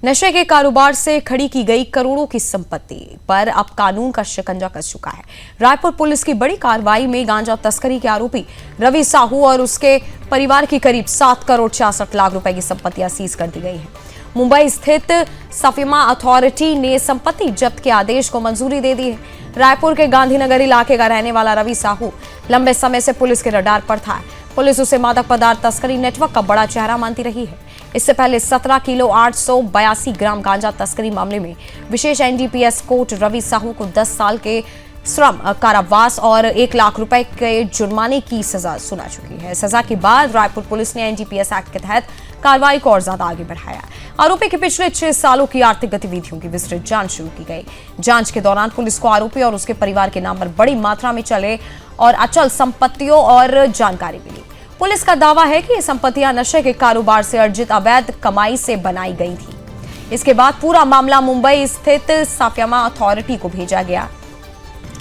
नशे के कारोबार से खड़ी की गई करोड़ों की संपत्ति पर अब कानून का शिकंजा कस चुका है। रायपुर पुलिस की बड़ी कार्रवाई में गांजा तस्करी के आरोपी रवि साहू और उसके परिवार की करीब 7 करोड़ 66 लाख रुपए की संपत्तियां सीज कर दी गई है। मुंबई स्थित सफीमा अथॉरिटी ने संपत्ति जब्त के आदेश को मंजूरी दे दी है। रायपुर के गांधीनगर इलाके का रहने वाला रवि साहू लंबे समय से पुलिस के रडार पर था। पुलिस उसे मादक पदार्थ तस्करी नेटवर्क का बड़ा चेहरा मानती रही है। इससे पहले 17 किलो 882 ग्राम गांजा तस्करी मामले में विशेष एनडीपीएस कोर्ट रवि साहू को 10 साल के श्रम कारावास और 1 लाख रुपए के जुर्माने की सजा सुना चुकी है। सजा के बाद रायपुर पुलिस ने एनडीपीएस एक्ट के तहत कार्रवाई को और ज्यादा आगे बढ़ाया। आरोपी के पिछले 6 सालों की आर्थिक गतिविधियों की विस्तृत जांच शुरू की गई। जांच के दौरान पुलिस को आरोपी और उसके परिवार के नाम पर बड़ी मात्रा में चले और अचल संपत्तियों और जानकारी मिली। पुलिस का दावा है कि ये संपत्तियां नशे के कारोबार से अर्जित अवैध कमाई से बनाई गई थी। इसके बाद पूरा मामला मुंबई स्थित सफीमा अथॉरिटी को भेजा गया,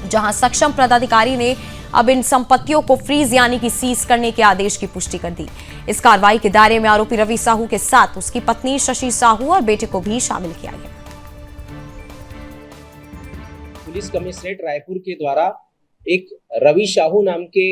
जहां सक्षम पदाधिकारी ने अब इन संपत्तियों को फ्रीज यानी कि सीज करने के आदेश की पुष्टि कर दी। इस कार्रवाई के दायरे में आरोपी रवि साहू के साथ उसकी पत्नी शशि साहू और बेटे को भी शामिल किया गया। पुलिस कमिश्नरेट रायपुर के द्वारा एक रवि साहू नाम के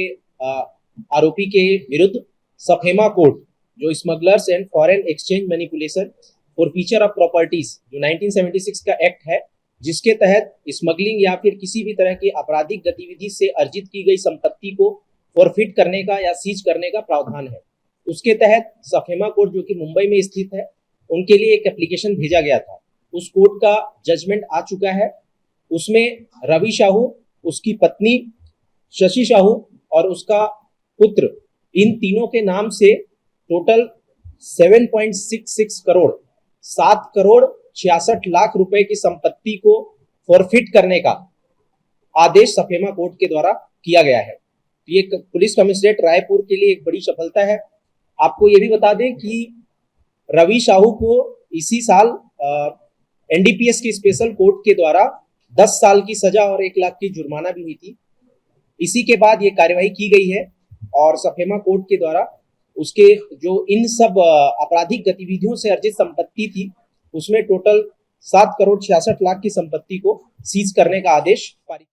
आरोपी के विरुद्ध सफेमा कोर्ट, जो smugglers and foreign exchange manipulation for feature of properties, जो 1976 का एक्ट है, जिसके तहत स्मगलिंग या फिर किसी भी तरह की आपराधिक गतिविधि से अर्जित की गई संपत्ति को फॉरफिट करने का या सीज करने का प्रावधान है। उसके तहत सफेमा कोर्ट, जो कि मुंबई में स्थित है, उनके लिए एक एप्लीकेशन भेजा गया था। उस कोर्ट का जजमेंट आ चुका है। उसमें रवि साहू, उसकी पत्नी शशि साहू और उसका पुत्र, इन तीनों के नाम से टोटल 7.66 करोड़ 7 करोड़ 66 लाख रुपए की संपत्ति को फॉरफिट करने का आदेश सफेमा कोर्ट के द्वारा किया गया है। ये पुलिस कमिश्नरेट रायपुर के लिए एक बड़ी सफलता है। आपको ये भी बता दें कि रवि साहू को इसी साल एनडीपीएस की स्पेशल कोर्ट के द्वारा 10 साल की सजा और 1 लाख की जुर्माना भी हुई थी। इसी के बाद ये कार्यवाही की गई है और सफेमा कोर्ट के द्वारा उसके जो इन सब आपराधिक गतिविधियों से अर्जित संपत्ति थी, उसमें टोटल 7 करोड़ 66 लाख की संपत्ति को सीज करने का आदेश पारित